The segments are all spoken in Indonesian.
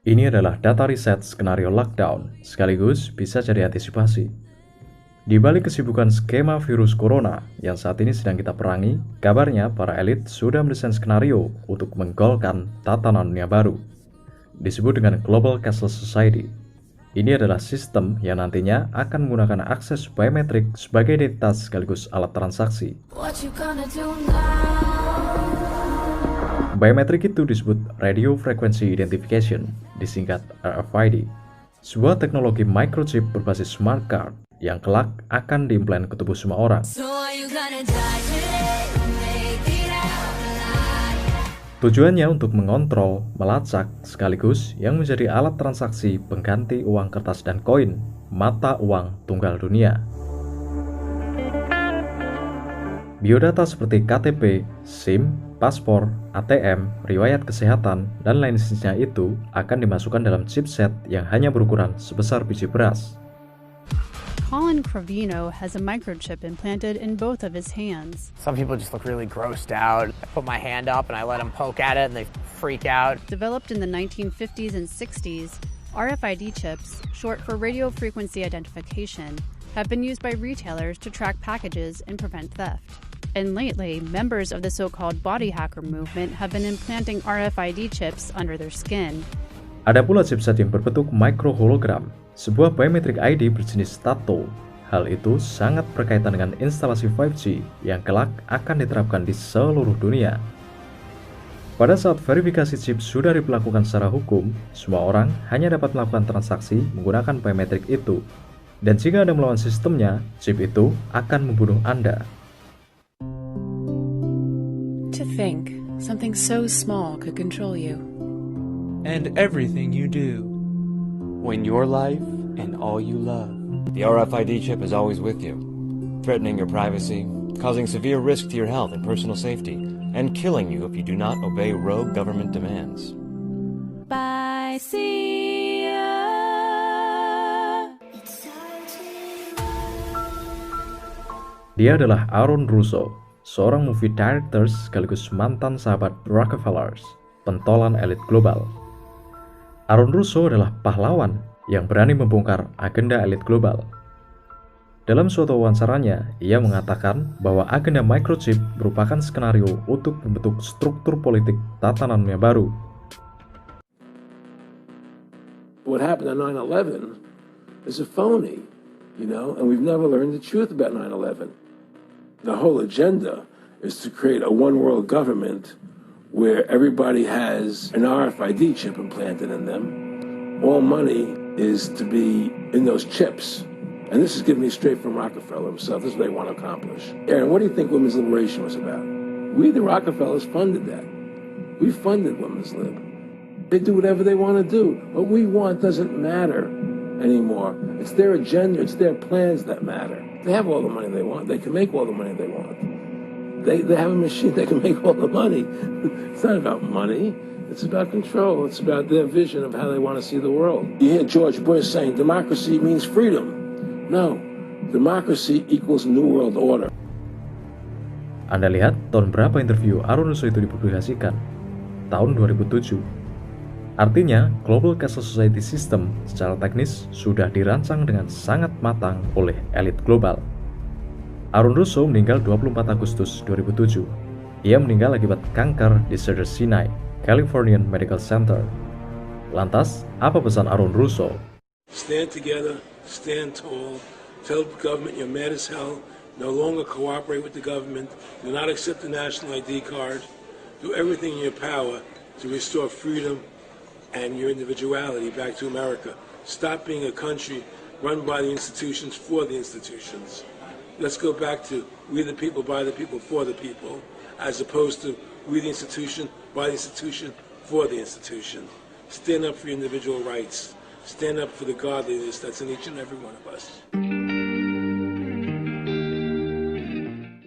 Ini adalah data riset skenario lockdown, sekaligus bisa jadi antisipasi. Di balik kesibukan skema virus corona yang saat ini sedang kita perangi, kabarnya para elit sudah mendesain skenario untuk menggolkan tatanan dunia baru. Disebut dengan Global Cashless Society. Ini adalah sistem yang nantinya akan menggunakan akses biometrik sebagai identitas sekaligus alat transaksi. Biometrik itu disebut Radio Frequency Identification, disingkat RFID, sebuah teknologi microchip berbasis smart card yang kelak akan diimplant ke tubuh semua orang. Tujuannya untuk mengontrol, melacak, sekaligus yang menjadi alat transaksi pengganti uang kertas dan koin, mata uang tunggal dunia. Biodata seperti KTP, SIM, paspor, ATM, riwayat kesehatan, dan lain jenisnya itu akan dimasukkan dalam chipset yang hanya berukuran sebesar biji beras. Colin Cravino has a microchip implanted in both of his hands. Some people just look really grossed out. I put my hand up and I let them poke at it and they freak out. Developed in the 1950s and 60s, RFID chips, short for radio frequency identification, have been used by retailers to track packages and prevent theft. And lately, members of the so-called body hacker movement have been implanting RFID chips under their skin. Ada pula chipset yang berbentuk microhologram, sebuah biometric ID berjenis tato. Hal itu sangat berkaitan dengan instalasi 5G yang kelak akan diterapkan di seluruh dunia. Pada saat verifikasi chip sudah diberlakukan secara hukum, semua orang hanya dapat melakukan transaksi menggunakan biometrik itu. Dan jika Anda melawan sistemnya, chip itu akan membunuh Anda. To think something so small could control you. And everything you do. When your life and all you love. The RFID chip is always with you, threatening your privacy, causing severe risk to your health and personal safety, and killing you if you do not obey rogue government demands. Bye, see ya. Dia adalah Aaron Russo, seorang movie director sekaligus mantan sahabat Rockefellers, pentolan elit global. Aaron Russo adalah pahlawan yang berani membongkar agenda elit global. Dalam suatu wawancaranya, ia mengatakan bahwa agenda microchip merupakan skenario untuk membentuk struktur politik tatanan dunia baru. What happened on 9/11 is a phony, and we've never learned the truth about 9/11. The whole agenda is to create a one-world government where everybody has an RFID chip implanted in them. All money is to be in those chips. And this is giving me straight from Rockefeller himself. This is what they want to accomplish. Aaron, what do you think women's liberation was about? We, the Rockefellers, funded that. We funded women's lib. They do whatever they want to do. What we want doesn't matter anymore. It's their agenda, it's their plans that matter. They have all the money they want. They can make all the money they want. They have a machine that can make all the money. It's not about money. It's about control. It's about their vision of how they want to see the world. You hear George Bush saying democracy means freedom. No, democracy equals New World Order. Anda lihat tahun berapa interview Aaron Russo itu dipublikasikan? Tahun 2007. Artinya, Global Cashless Society System secara teknis sudah dirancang dengan sangat matang oleh elit global. Aaron Russo meninggal 24 Agustus 2007. Ia meninggal akibat kanker di Cedar Sinai, Californian Medical Center. Lantas, apa pesan Aaron Russo? Stand together, stand tall, tell the government you're mad as hell, no longer cooperate with the government, do not accept the national ID card, do everything in your power to restore freedom and your individuality back to America. Stop being a country run by the institutions for the institutions. Let's go back to we the people, by the people, for the people, as opposed to we the institution, by the institution, for the institution. Stand up for your individual rights. Stand up for the godliness that's in each and every one of us.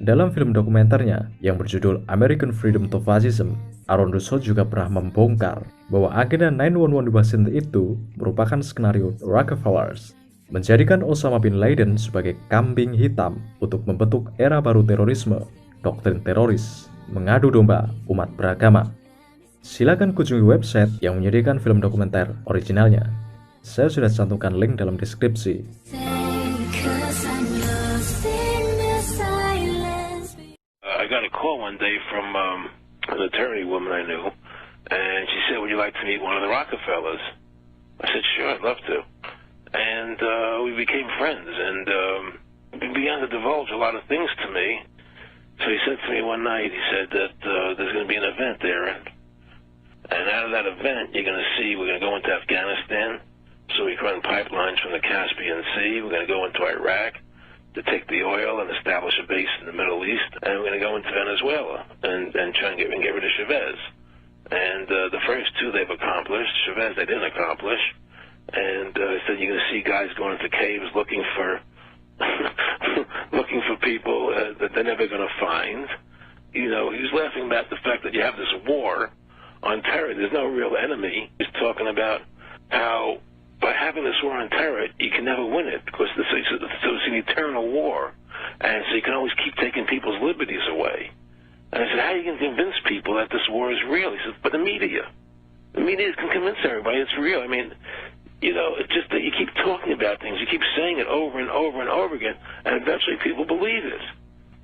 Dalam film dokumenternya yang berjudul American Freedom to Fascism, Aaron Russo juga pernah membongkar bahwa agenda 911 di Washington itu merupakan skenario Rockefellers, menjadikan Osama bin Laden sebagai kambing hitam untuk membentuk era baru terorisme, doktrin teroris, mengadu domba umat beragama. Silakan kunjungi website yang menyediakan film dokumenter originalnya. Saya sudah cantumkan link dalam deskripsi. I got a call one day from an attorney woman I knew, and she said, "Would you like to meet one of the Rockefellers?" I said, "Sure, I'd love to." And we became friends, and he began to divulge a lot of things to me. So he said to me one night, he said that there's going to be an event there, and out of that event, you're going to see we're going to go into Afghanistan, so we can run pipelines from the Caspian Sea. We're going to go into Iraq to take the oil and establish a base in the Middle East, and we're going to go into Venezuela and try and get rid of Chavez. And the first two they've accomplished. Chavez they didn't accomplish. And he said you're going to see guys going into caves looking for looking for people that they're never going to find. You know, he was laughing about the fact that you have this war on terror. There's no real enemy. He's talking about how by having this war on terror, you can never win it because it's an eternal war, and so you can always keep taking people's liberties away. And I said, how are you going to convince people that this war is real? He said, but the media can convince everybody it's real. I mean, you know, it's just that you keep talking about things, you keep saying it over and over and over again, and eventually people believe it.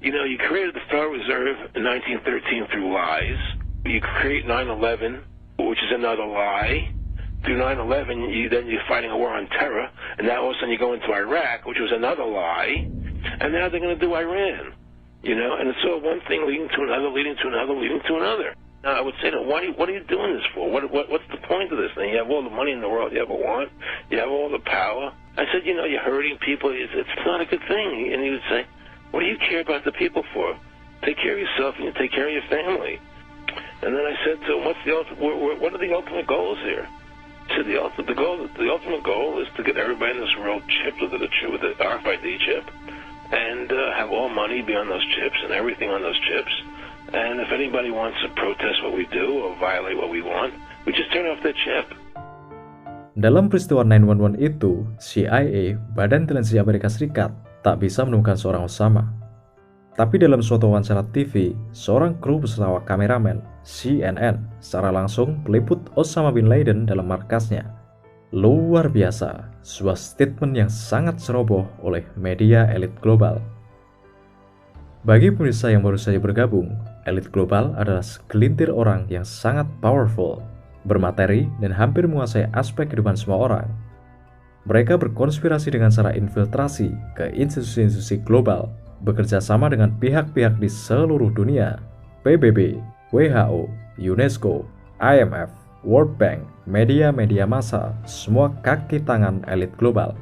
You know, you created the Federal Reserve in 1913 through lies. You create 9/11, which is another lie. Through 9/11, you're fighting a war on terror, and now all of a sudden you go into Iraq, which was another lie, and now they're going to do Iran, you know, and it's all one thing leading to another, leading to another, leading to another. Now, I would say, what are you doing this for? What's the point of this thing? You have all the money in the world you ever want, you have all the power. I said, you know, you're hurting people. It's not a good thing. And he would say, what do you care about the people for? Take care of yourself and you take care of your family. And then I said to him, what are the ultimate goals here? So the ultimate goal is to get everybody in this world chipped with the RFID chip, and have all money be on those chips and everything on those chips. And if anybody wants to protest what we do or violate what we want, we just turn off that chip. Dalam peristiwa 9/11 itu, CIA, Badan Intelijensi Amerika Serikat, tak bisa menemukan seorang Osama. Tapi dalam suatu wawancara TV, seorang kru bersama kameramen CNN secara langsung meliput Osama bin Laden dalam markasnya. Luar biasa, sebuah statement yang sangat ceroboh oleh media elit global. Bagi pemirsa yang baru saja bergabung, elit global adalah segelintir orang yang sangat powerful, bermateri, dan hampir menguasai aspek kehidupan semua orang. Mereka berkonspirasi dengan cara infiltrasi ke institusi-institusi global, bekerja sama dengan pihak-pihak di seluruh dunia, PBB, WHO, UNESCO, IMF, World Bank, media-media massa, semua kaki tangan elit global.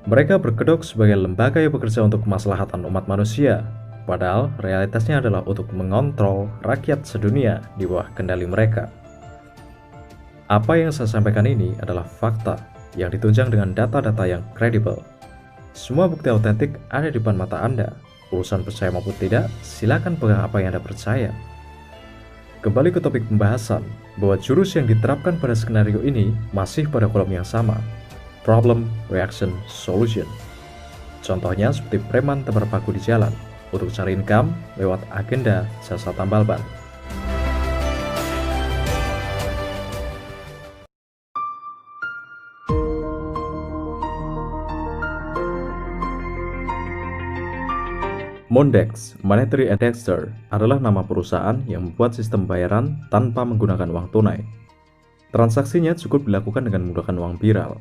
Mereka berkedok sebagai lembaga yang bekerja untuk kemaslahatan umat manusia, padahal realitasnya adalah untuk mengontrol rakyat sedunia di bawah kendali mereka. Apa yang saya sampaikan ini adalah fakta yang ditunjang dengan data-data yang kredibel. Semua bukti autentik ada di depan mata Anda. Urusan percaya maupun tidak, silakan pegang apa yang Anda percaya. Kembali ke topik pembahasan, bahwa jurus yang diterapkan pada skenario ini masih pada kolom yang sama, problem, reaction, solution. Contohnya seperti preman tebar paku di jalan, untuk cari income lewat agenda jasa tambal ban. Mondex, Monetary and Dexter, adalah nama perusahaan yang membuat sistem bayaran tanpa menggunakan uang tunai. Transaksinya cukup dilakukan dengan menggunakan uang viral.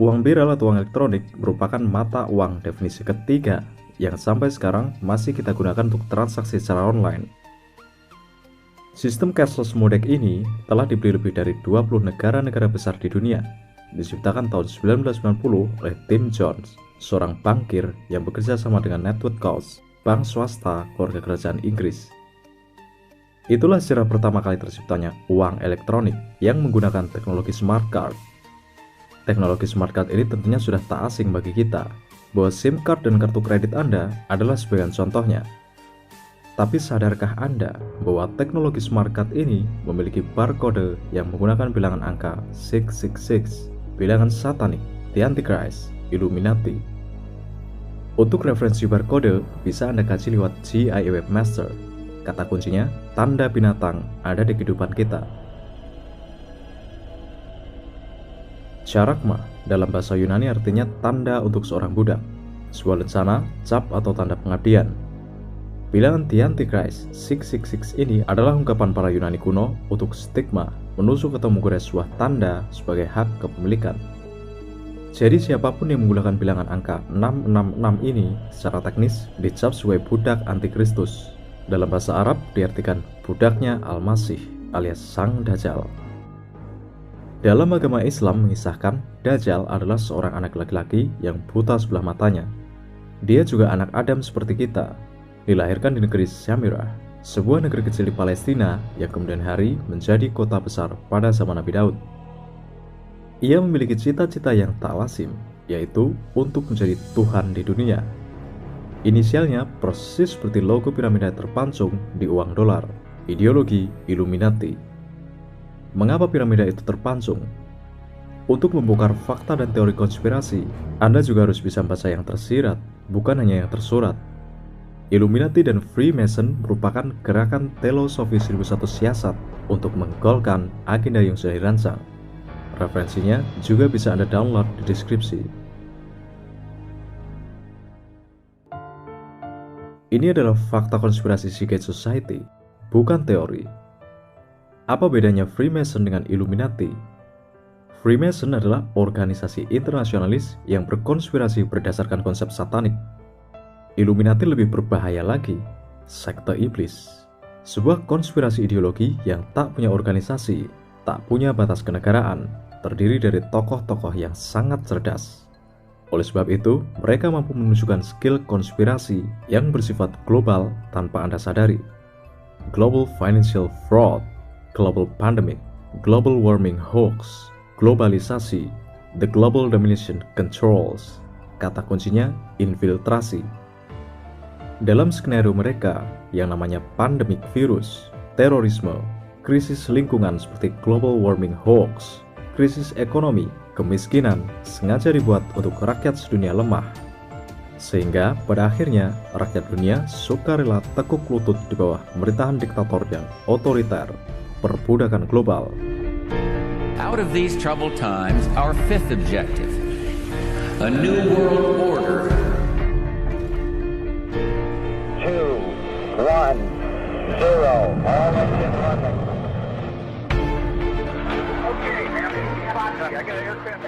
Uang viral atau uang elektronik merupakan mata uang definisi ketiga yang sampai sekarang masih kita gunakan untuk transaksi secara online. Sistem cashless Mondex ini telah dibeli lebih dari 20 negara-negara besar di dunia. Diciptakan tahun 1990 oleh Tim Jones, seorang bankir yang bekerja sama dengan Network Coast, bank swasta keluarga kerajaan Inggris. Itulah sejarah pertama kali terciptanya uang elektronik yang menggunakan teknologi smart card. Teknologi smart card ini tentunya sudah tak asing bagi kita, bahwa SIM card dan kartu kredit Anda adalah sebagian contohnya. Tapi sadarkah Anda bahwa teknologi smart card ini memiliki barcode yang menggunakan bilangan angka 666, bilangan satanik, The Antichrist, Illuminati? Untuk referensi barcode bisa Anda kaji lewat GIA Webmaster. Kata kuncinya, tanda binatang ada di kehidupan kita. Charagma dalam bahasa Yunani artinya tanda untuk seorang budak, sebuah lencana, cap atau tanda pengabdian. Bilangan The Antichrist 666 ini adalah ungkapan para Yunani kuno untuk stigma, menusuk atau menggoda sebuah tanda sebagai hak kepemilikan. Jadi siapapun yang menggunakan bilangan angka 666 ini secara teknis dicap sebagai budak antikristus. Dalam bahasa Arab diartikan budaknya Al-Masih alias Sang Dajjal. Dalam agama Islam mengisahkan Dajjal adalah seorang anak laki-laki yang buta sebelah matanya. Dia juga anak Adam seperti kita, dilahirkan di negeri Samirah, sebuah negeri kecil di Palestina yang kemudian hari menjadi kota besar pada zaman Nabi Daud. Ia memiliki cita-cita yang tak lazim, yaitu untuk menjadi Tuhan di dunia. Inisialnya persis seperti logo piramida terpancung di uang dolar, ideologi Illuminati. Mengapa piramida itu terpancung? Untuk membongkar fakta dan teori konspirasi, Anda juga harus bisa membaca yang tersirat, bukan hanya yang tersurat. Illuminati dan Freemason merupakan gerakan telosofi 1001 siasat untuk menggolkan agenda yang sudah dirancang. Referensinya juga bisa Anda download di deskripsi. Ini adalah fakta konspirasi Secret Society, bukan teori. Apa bedanya Freemason dengan Illuminati? Freemason adalah organisasi internasionalis yang berkonspirasi berdasarkan konsep satanik. Illuminati lebih berbahaya lagi, sekte iblis. Sebuah konspirasi ideologi yang tak punya organisasi, tak punya batas kenegaraan, terdiri dari tokoh-tokoh yang sangat cerdas. Oleh sebab itu, mereka mampu menunjukkan skill konspirasi yang bersifat global tanpa Anda sadari. Global financial fraud, global pandemic, global warming hoax, globalisasi, the global domination controls. Kata kuncinya infiltrasi. Dalam skenario mereka yang namanya pandemic virus, terorisme, krisis lingkungan seperti global warming hoax, krisis ekonomi, kemiskinan sengaja dibuat untuk rakyat sedunia lemah. Sehingga pada akhirnya rakyat dunia sukarela tekuk lutut di bawah pemerintahan diktator yang otoriter, perbudakan global. Out of these troubled times, our fifth objective, a new world order. 2, 1, 0, all engine running. I got an aircraft